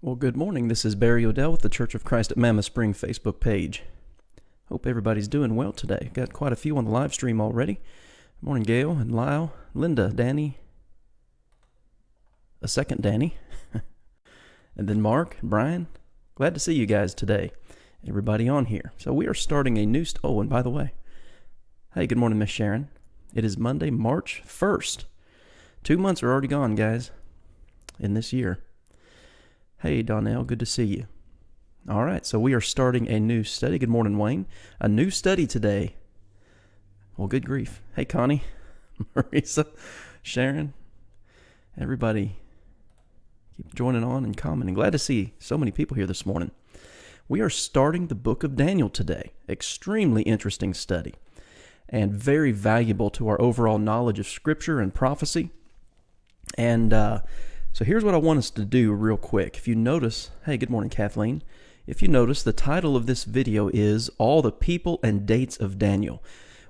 Well, good morning. This is Barry Odell with the Church of Christ at Mammoth Spring Facebook page. Hope everybody's doing well today. Got quite a few on the live stream already. Good morning, Gail and Lyle, Linda, Danny, a second Danny, and then Mark, Brian. Glad to see you guys today, everybody on here. So we are starting a new... and by the way, hey, good morning, Miss Sharon. It is Monday, March 1st. 2 months are already gone, guys, in this year. Hey, Donnell, good to see you. All right, so we are starting a new study. Good morning, Wayne. A new study today. Well, good grief. Hey, Connie, Marisa, Sharon, everybody keep joining on and commenting. Glad to see so many people here this morning. We are starting the book of Daniel today. Extremely interesting study and very valuable to our overall knowledge of Scripture and prophecy. And so here's what I want us to do real quick. If you notice, hey, good morning, Kathleen. If you notice, the title of this video is All the People and Dates of Daniel.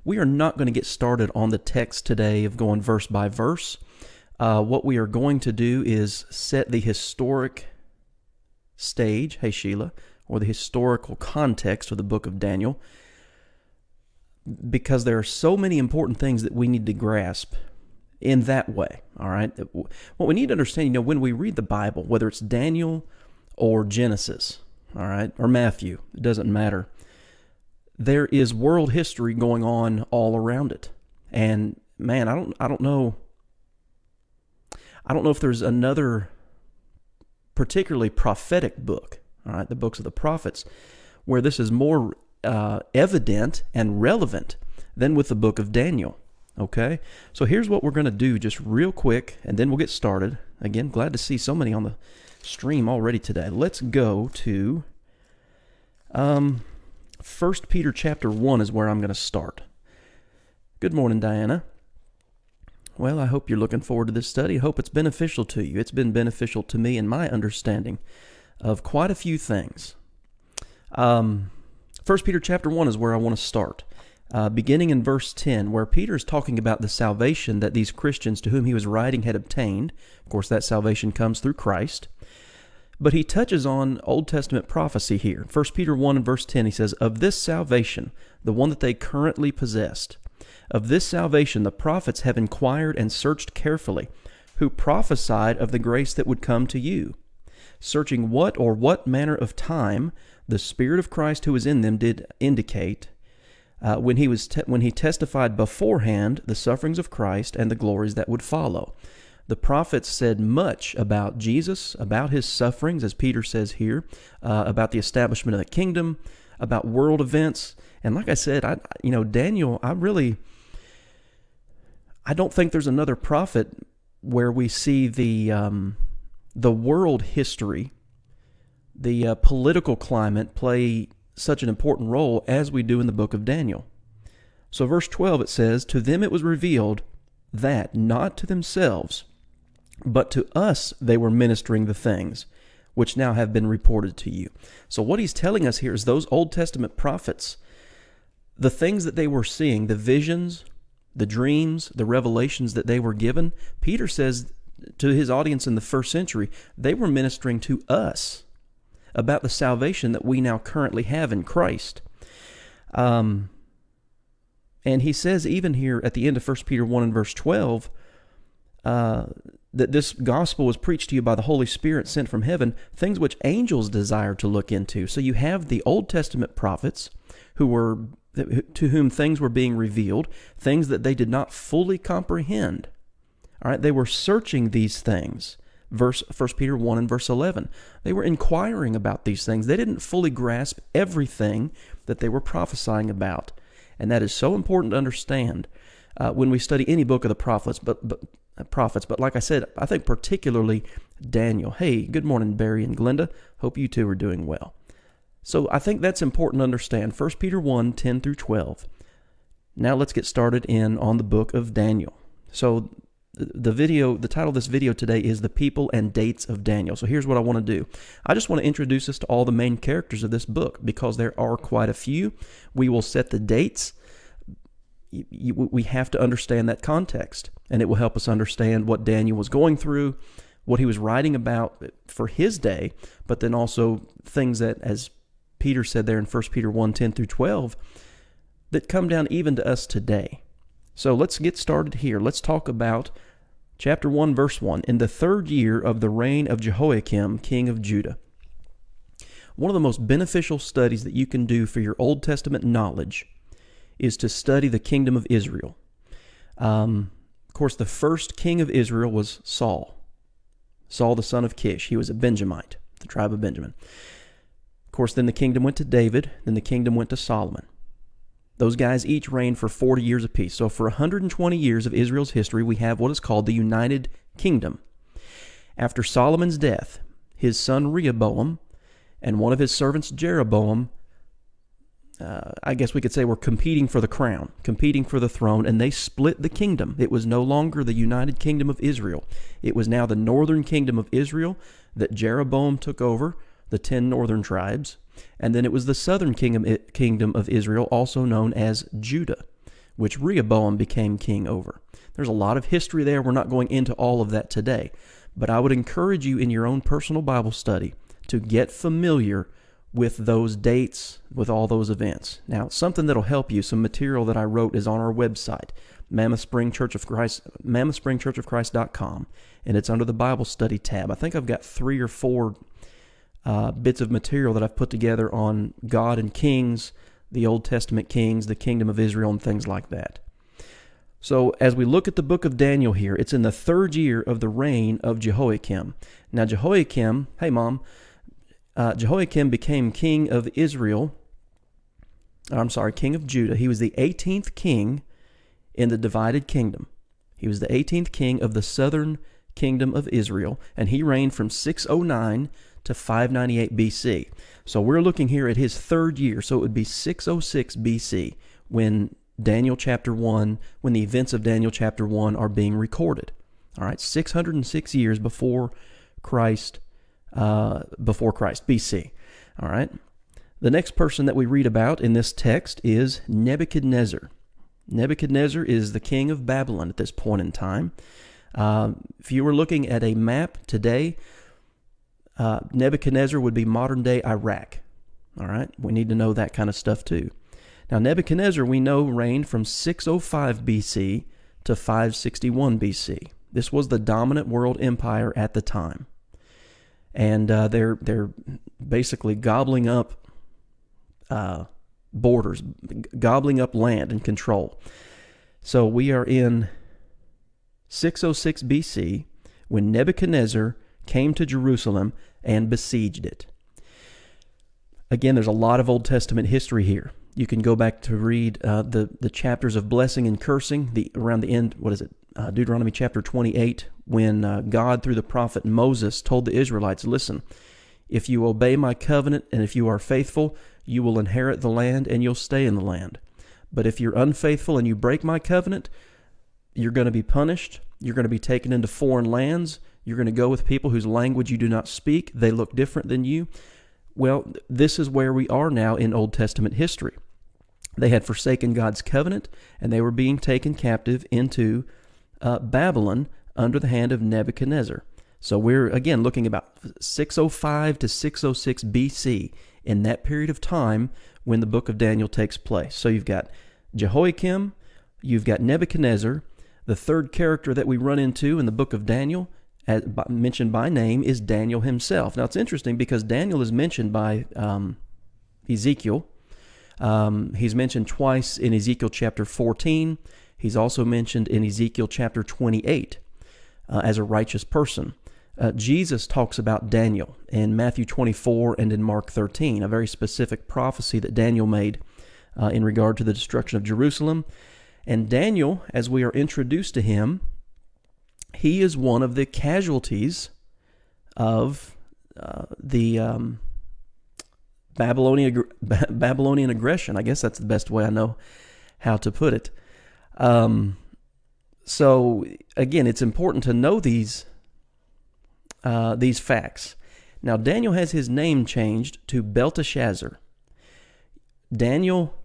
We are not going to get started on the text today of going verse by verse. What we are going to do is set the historic stage, hey Sheila, or the historical context of the book of Daniel, because there are so many important things that we need to grasp in that way, all right? What we need to understand, when we read the Bible, whether it's Daniel or Genesis, all right, or Matthew, it doesn't matter. There is world history going on all around it. And man, I don't know if there's another particularly prophetic book, all right, the books of the prophets, where this is more evident and relevant than with the book of Daniel. Okay, so here's what we're going to do just real quick, and then we'll get started. Again, glad to see so many on the stream already today. Let's go to 1 Peter chapter 1 is where I'm going to start. Good morning, Diana. Well, I hope you're looking forward to this study. I hope it's beneficial to you. It's been beneficial to me in my understanding of quite a few things. 1 Peter chapter 1 is where I want to start. Beginning in verse 10, where Peter is talking about the salvation that these Christians to whom he was writing had obtained. Of course, that salvation comes through Christ. But he touches on Old Testament prophecy here. 1 Peter 1 and verse 10, he says, "Of this salvation, the one that they currently possessed, of this salvation the prophets have inquired and searched carefully, who prophesied of the grace that would come to you, searching what manner of time the Spirit of Christ who is in them did indicate, when he testified beforehand the sufferings of Christ and the glories that would follow." The prophets said much about Jesus, about his sufferings, as Peter says here, about the establishment of the kingdom, about world events. And like I said, Daniel, I don't think there's another prophet where we see the world history, the political climate play such an important role as we do in the book of Daniel. So verse 12, it says, "To them it was revealed that not to themselves, but to us they were ministering the things which now have been reported to you." So what he's telling us here is those Old Testament prophets, the things that they were seeing, the visions, the dreams, the revelations that they were given, Peter says to his audience in the first century, they were ministering to us about the salvation that we now currently have in Christ. And he says even here at the end of 1 Peter 1 and verse 12, that this gospel was preached to you by the Holy Spirit sent from heaven, things which angels desire to look into. So you have the Old Testament prophets to whom things were being revealed, things that they did not fully comprehend. All right, they were searching these things. 1 Peter 1 and verse 11. They were inquiring about these things. They didn't fully grasp everything that they were prophesying about. And that is so important to understand when we study any book of the prophets. But like I said, I think particularly Daniel. Hey, good morning, Barry and Glenda. Hope you two are doing well. So I think that's important to understand. 1 Peter 1, 10 through 12. Now let's get started on the book of Daniel. So the title of this video today is The People and Dates of Daniel. So here's what I want to do. I just want to introduce us to all the main characters of this book because there are quite a few. We will set the dates. We have to understand that context, and it will help us understand what Daniel was going through, what he was writing about for his day, but then also things that, as Peter said there in 1 Peter 1:10 through 12, that come down even to us today. So let's get started here. Let's talk about chapter 1, verse 1. In the 3rd year of the reign of Jehoiakim, king of Judah. One of the most beneficial studies that you can do for your Old Testament knowledge is to study the kingdom of Israel. Of course, the first king of Israel was Saul. Saul, the son of Kish. He was a Benjamite, the tribe of Benjamin. Of course, then the kingdom went to David, then the kingdom went to Solomon. Those guys each reigned for 40 years apiece. So for 120 years of Israel's history, we have what is called the United Kingdom. After Solomon's death, his son Rehoboam and one of his servants Jeroboam, I guess we could say, were competing for the crown, competing for the throne, and they split the kingdom. It was no longer the United Kingdom of Israel. It was now the northern kingdom of Israel that Jeroboam took over, the 10 northern tribes, and then it was the southern kingdom of Israel, also known as Judah, which Rehoboam became king over. There's a lot of history there. We're not going into all of that today, but I would encourage you in your own personal Bible study to get familiar with those dates, with all those events. Now, something that'll help you, some material that I wrote is on our website, mammothspringchurchofchrist.com, and it's under the Bible study tab. I think I've got 3 or 4 bits of material that I've put together on God and kings, the Old Testament kings, the kingdom of Israel, and things like that. So as we look at the book of Daniel here, it's in the 3rd year of the reign of Jehoiakim. Now Jehoiakim, hey Mom, Jehoiakim became king of Israel. King of Judah. He was the 18th king in the divided kingdom. He was the 18th king of the southern kingdom of Israel, and he reigned from 609 to 598 BC. So we're looking here at his 3rd year, so it would be 606 BC when Daniel chapter 1, when the events of Daniel chapter 1 are being recorded. All right, 606 years before Christ, BC. All right. The next person that we read about in this text is Nebuchadnezzar. Nebuchadnezzar is the king of Babylon at this point in time. If you were looking at a map today, Nebuchadnezzar would be modern-day Iraq. All right. We need to know that kind of stuff too. Now, Nebuchadnezzar, we know, reigned from 605 BC to 561 BC. This was the dominant world empire at the time. And they're basically gobbling up borders, gobbling up land and control. So we are in 606 BC when Nebuchadnezzar came to Jerusalem and besieged it. Again, there's a lot of Old Testament history here. You can go back to read the chapters of blessing and cursing, around the end, Deuteronomy chapter 28, when God, through the prophet Moses, told the Israelites, listen, if you obey my covenant and if you are faithful, you will inherit the land and you'll stay in the land. But if you're unfaithful and you break my covenant, you're going to be punished. You're going to be taken into foreign lands. You're going to go with people whose language you do not speak. They look different than you. Well, this is where we are now in Old Testament history. They had forsaken God's covenant, and they were being taken captive into Babylon under the hand of Nebuchadnezzar. So we're, again, looking about 605 to 606 BC in that period of time when the book of Daniel takes place. So you've got Jehoiakim, you've got Nebuchadnezzar. The third character that we run into in the book of Daniel, mentioned by name, is Daniel himself. Now, it's interesting because Daniel is mentioned by Ezekiel. He's mentioned twice in Ezekiel chapter 14. He's also mentioned in Ezekiel chapter 28 as a righteous person. Jesus talks about Daniel in Matthew 24 and in Mark 13, a very specific prophecy that Daniel made in regard to the destruction of Jerusalem. And Daniel, as we are introduced to him, he is one of the casualties of the Babylonian aggression. I guess that's the best way I know how to put it. So again, it's important to know these facts. Now, Daniel has his name changed to Belteshazzar. Daniel,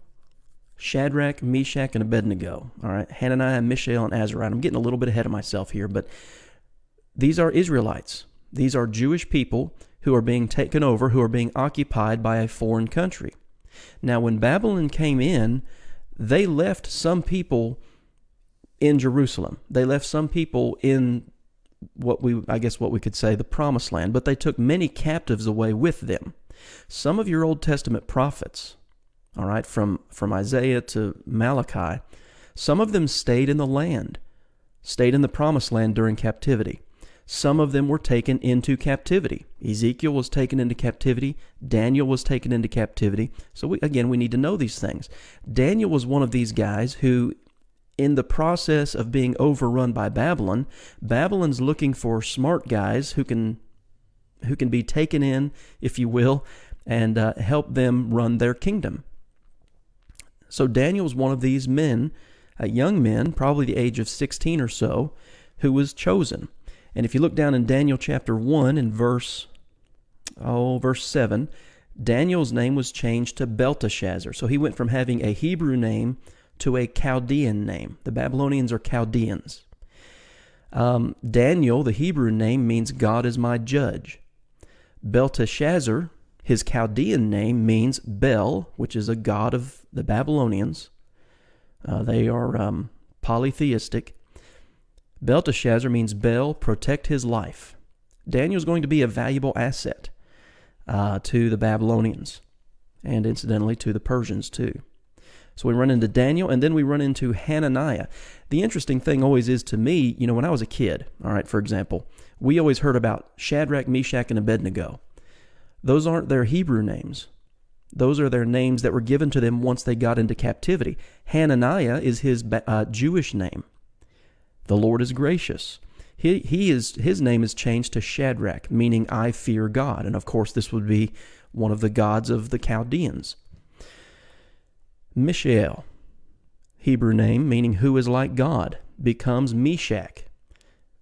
Shadrach, Meshach, and Abednego. All right, Hananiah, Mishael, and Azariah. I'm getting a little bit ahead of myself here, but These are Israelites. These are Jewish people who are being taken over, who are being occupied by a foreign country. Now, when Babylon came in, they left some people in Jerusalem. They left some people in what we could say the Promised Land, but they took many captives away with them. Some of your Old Testament prophets, all right, from Isaiah to Malachi, some of them stayed in the land, stayed in the Promised Land during captivity. Some of them were taken into captivity. Ezekiel was taken into captivity. Daniel was taken into captivity. So we need to know these things. Daniel was one of these guys who, in the process of being overrun by Babylon, Babylon's looking for smart guys who can be taken in, if you will, and help them run their kingdom. So Daniel's one of these men, young men, probably the age of 16 or so, who was chosen. And if you look down in Daniel chapter 1 and verse 7, Daniel's name was changed to Belteshazzar. So he went from having a Hebrew name to a Chaldean name. The Babylonians are Chaldeans. Daniel, the Hebrew name, means God is my judge. Belteshazzar, his Chaldean name, means Bel, which is a god of the Babylonians. They are polytheistic. Belteshazzar means Bel, protect his life. Daniel's going to be a valuable asset to the Babylonians, and incidentally to the Persians too. So we run into Daniel, and then we run into Hananiah. The interesting thing always is to me, when I was a kid, all right, for example, we always heard about Shadrach, Meshach, and Abednego. Those aren't their Hebrew names. Those are their names that were given to them once they got into captivity. Hananiah is his Jewish name. The Lord is gracious. His name is changed to Shadrach, meaning I fear God. And of course, this would be one of the gods of the Chaldeans. Mishael, Hebrew name meaning who is like God, becomes Meshach,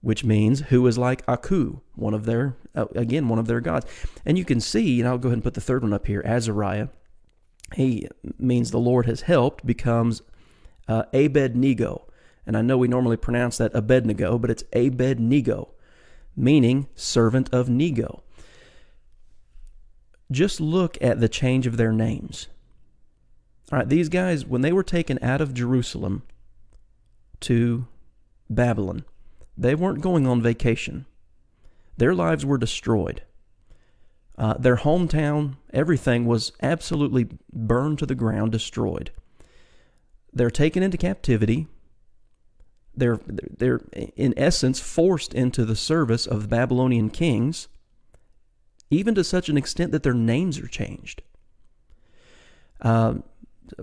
which means who is like Aku, one of their gods. And you can see, and I'll go ahead and put the third one up here, Azariah. He means the Lord has helped, becomes Abednego. And I know we normally pronounce that Abednego, but it's Abednego, meaning servant of Nego. Just look at the change of their names. All right, these guys, when they were taken out of Jerusalem to Babylon, they weren't going on vacation. Their lives were destroyed. Their hometown, everything was absolutely burned to the ground, destroyed. They're taken into captivity. They're in essence forced into the service of the Babylonian kings, even to such an extent that their names are changed.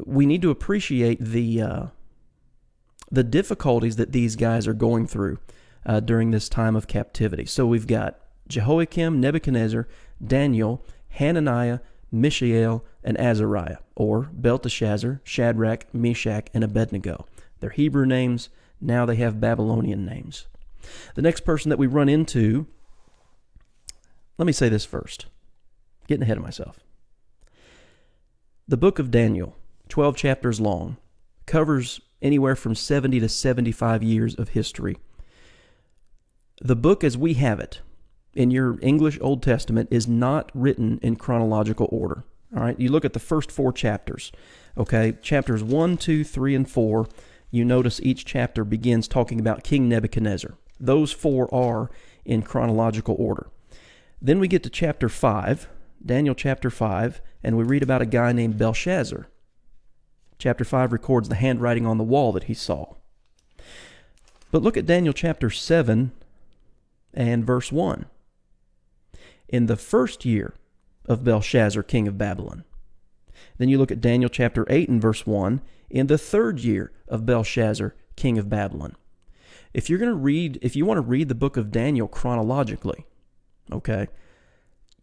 We need to appreciate the difficulties that these guys are going through during this time of captivity. So we've got Jehoiakim, Nebuchadnezzar, Daniel, Hananiah, Mishael, and Azariah, or Belteshazzar, Shadrach, Meshach, and Abednego. They're Hebrew names. Now they have Babylonian names. The next person that we run into, let me say this first. Getting ahead of myself. The book of Daniel, 12 chapters long, covers anywhere from 70 to 75 years of history. The book as we have it in your English Old Testament is not written in chronological order. All right, you look at the first 4 chapters. Okay, chapters 1, 2, 3, and 4. You notice each chapter begins talking about King Nebuchadnezzar. Those 4 are in chronological order. Then we get to chapter 5, Daniel chapter 5, and we read about a guy named Belshazzar. Chapter 5 records the handwriting on the wall that he saw. But look at Daniel chapter 7 and verse 1. In the first year of Belshazzar, king of Babylon. Then you look at Daniel chapter 8 and verse 1. In the 3rd year of Belshazzar, king of Babylon. If you want to read the book of Daniel chronologically, okay,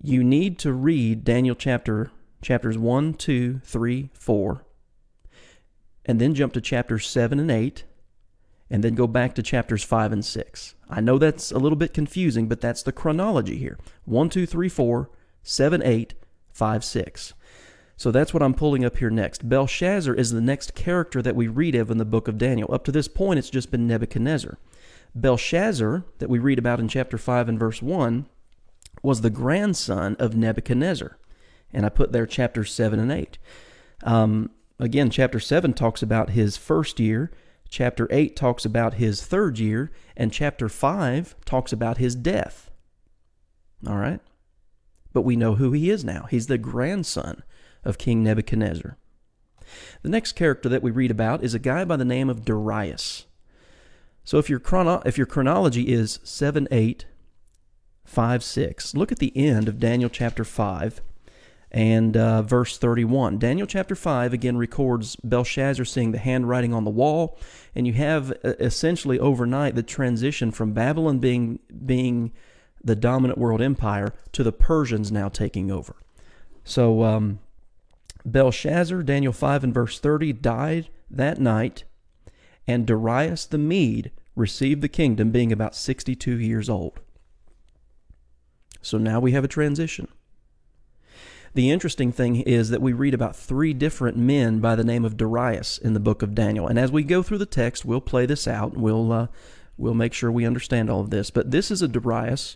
you need to read Daniel chapters 1, 2, 3, 4, and then jump to chapters 7 and 8, and then go back to chapters 5 and 6. I know that's a little bit confusing, but that's the chronology here. 1, 2, 3, 4, 7, 8, 5, 6. So that's what I'm pulling up here next. Belshazzar is the next character that we read of in the book of Daniel. Up to this point, it's just been Nebuchadnezzar. Belshazzar, that we read about in chapter 5 and verse 1, was the grandson of Nebuchadnezzar. And I put there chapters 7 and 8. Again, chapter 7 talks about his first year, chapter 8 talks about his third year, and chapter 5 talks about his death. All right? But we know who he is now. He's the grandson of King Nebuchadnezzar. The next character that we read about is a guy by the name of Darius. So if your chronology is 7, 8, 5, 6, look at the end of Daniel chapter 5 and verse 31. Daniel chapter 5 again records Belshazzar seeing the handwriting on the wall, and you have essentially overnight the transition from Babylon being the dominant world empire to the Persians now taking over. So Belshazzar, Daniel 5 and verse 30, died that night, and Darius the Mede received the kingdom, being about 62 years old. So now we have a transition. The interesting thing is that we read about 3 different men by the name of Darius in the book of Daniel. And as we go through the text, we'll play this out. We'll make sure we understand all of this. But this is a Darius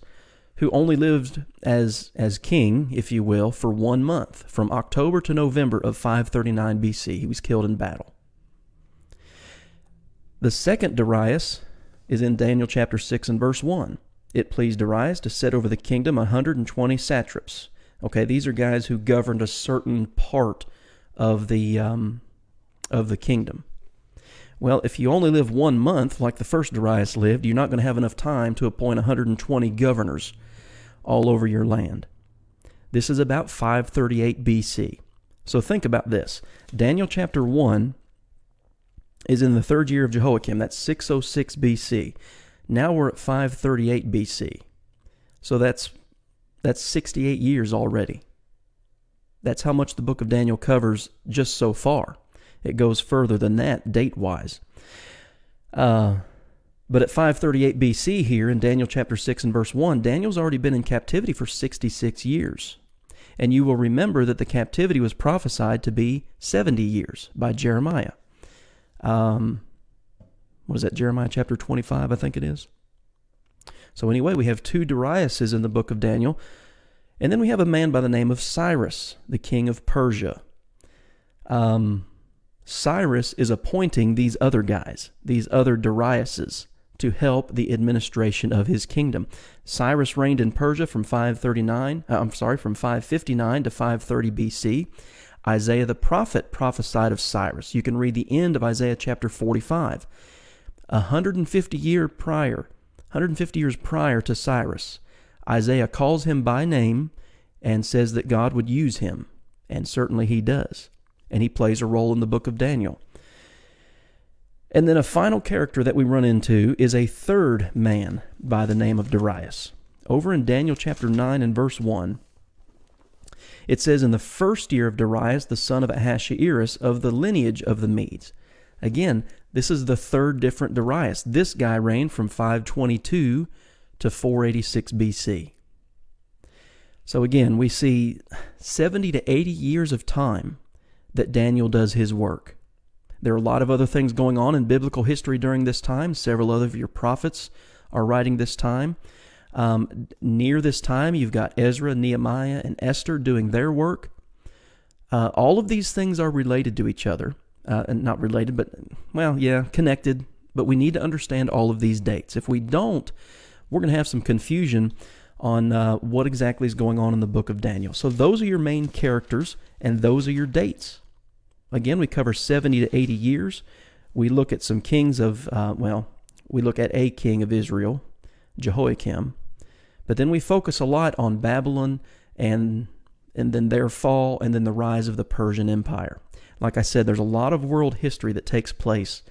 who only lived as king, if you will, for 1 month, from October to November of 539 BC. He was killed in battle. The second Darius is in Daniel chapter 6 and verse 1. It pleased Darius to set over the kingdom 120 satraps. Okay, these are guys who governed a certain part of the kingdom. Well, if you only live 1 month, like the first Darius lived, you're not going to have enough time to appoint 120 governors all over your land. This is about 538 BC. So think about this. Daniel chapter 1 is in the 3rd year of Jehoiakim. That's 606 BC. Now we're at 538 BC. So that's 68 years already. That's how much the book of Daniel covers just so far. It goes further than that, date-wise. But at 538 BC here in Daniel chapter 6 and verse 1, Daniel's already been in captivity for 66 years. And you will remember that the captivity was prophesied to be 70 years by Jeremiah. What is that, Jeremiah chapter 25, I think it is? So anyway, we have 2 Dariuses in the book of Daniel. And then we have a man by the name of Cyrus, the king of Persia. Cyrus is appointing these other guys, these other Dariuses, to help the administration of his kingdom. Cyrus reigned in Persia from 559 to 530 BC. Isaiah the prophet prophesied of Cyrus. You can read the end of Isaiah chapter 45. 150 years prior to Cyrus, Isaiah calls him by name and says that God would use him, and certainly he does. And he plays a role in the book of Daniel. And then a final character that we run into is a third man by the name of Darius. Over in Daniel chapter 9 and verse 1, it says, in the 1st year of Darius, the son of Ahasuerus, of the lineage of the Medes. Again, this is the 3rd different Darius. This guy reigned from 522 to 486 BC. So again, we see 70 to 80 years of time that Daniel does his work. There are a lot of other things going on in biblical history during this time. Several other of your prophets are writing this time. Near this time, you've got Ezra, Nehemiah, and Esther doing their work. All of these things are related to each other. And not related, but, well, yeah, connected. But we need to understand all of these dates. If we don't, we're going to have some confusion on what exactly is going on in the book of Daniel. So those are your main characters, and those are your dates. Again, we cover 70 to 80 years. We look at some kings of, we look at a king of Israel, Jehoiakim. But then we focus a lot on Babylon and then their fall and then the rise of the Persian Empire. Like I said, there's a lot of world history that takes place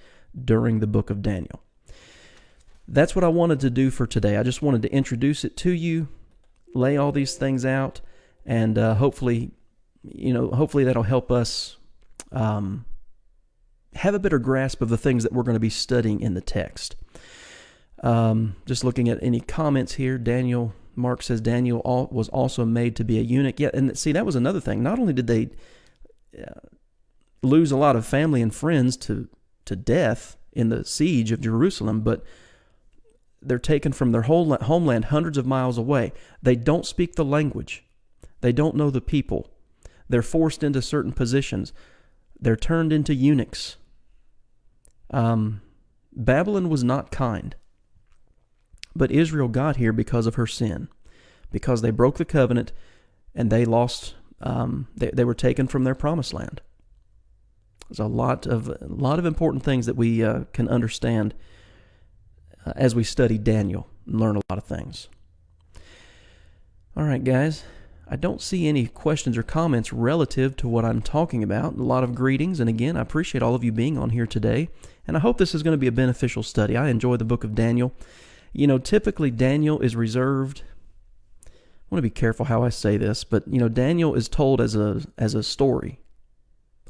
during the book of Daniel. That's what I wanted to do for today. I just wanted to introduce it to you, lay all these things out, and hopefully that'll help us have a better grasp of the things that we're going to be studying in the text. Just looking at any comments here, Mark says Daniel was also made to be a eunuch. Yeah, and see, that was another thing. Not only did they lose a lot of family and friends to death in the siege of Jerusalem, but they're taken from their whole homeland hundreds of miles away. They don't speak the language. They don't know the people. They're forced into certain positions. They're turned into eunuchs. Babylon was not kind. But Israel got here because of her sin, because they broke the covenant and they lost. They were taken from their promised land. There's a lot of important things that we can understand as we study Daniel and learn a lot of things. All right, guys. I don't see any questions or comments relative to what I'm talking about. A lot of greetings, and again, I appreciate all of you being on here today, and I hope this is going to be a beneficial study. I enjoy the book of Daniel. You know, typically Daniel is reserved. I want to be careful how I say this, but you know, Daniel is told as a story,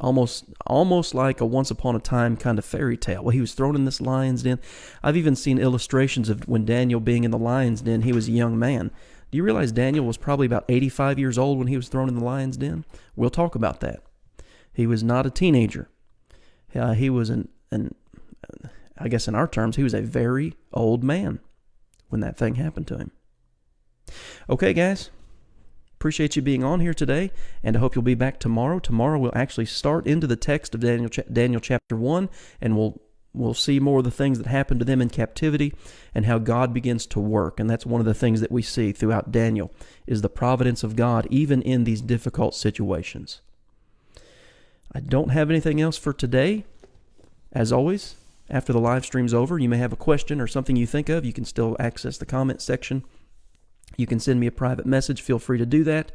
almost like a once upon a time kind of fairy tale. Well, he was thrown in this lion's den. I've even seen illustrations of when Daniel being in the lion's den, he was a young man. Do you realize Daniel was probably about 85 years old when he was thrown in the lion's den? We'll talk about that. He was not a teenager. He was I guess in our terms, he was a very old man when that thing happened to him. Okay, guys. Appreciate you being on here today, and I hope you'll be back tomorrow. Tomorrow we'll actually start into the text of Daniel chapter 1, and we'll see more of the things that happened to them in captivity and how God begins to work. And that's one of the things that we see throughout Daniel, is the providence of God even in these difficult situations. I don't have anything else for today. As always, after the live stream's over, you may have a question or something you think of. You can still access the comment section. You can send me a private message. Feel free to do that.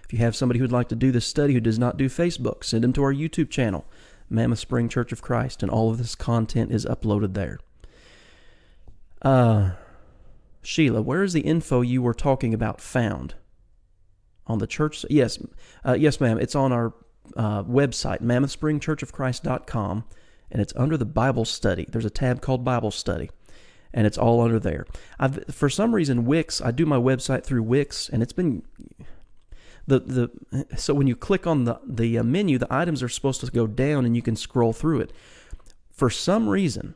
If you have somebody who'd like to do this study who does not do Facebook, send them to our YouTube channel, Mammoth Spring Church of Christ, and all of this content is uploaded there. Sheila, where is the info you were talking about found? On the church? Yes, ma'am. It's on our website, mammothspringchurchofchrist.com, and it's under the Bible study. There's a tab called Bible study, and it's all under there. For some reason, Wix, I do my website through Wix, and it's been... So when you click on the menu, the items are supposed to go down and you can scroll through it. For some reason,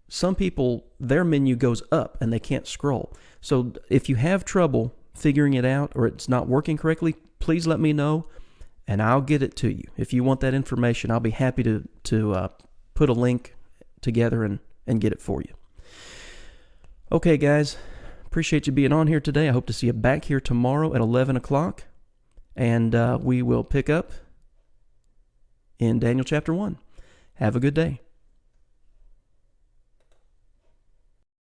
some people, their menu goes up and they can't scroll. So if you have trouble figuring it out or it's not working correctly, please let me know and I'll get it to you. If you want that information, I'll be happy to put a link together and get it for you. Okay, guys, appreciate you being on here today. I hope to see you back here tomorrow at 11 o'clock. And we will pick up in Daniel chapter 1. Have a good day.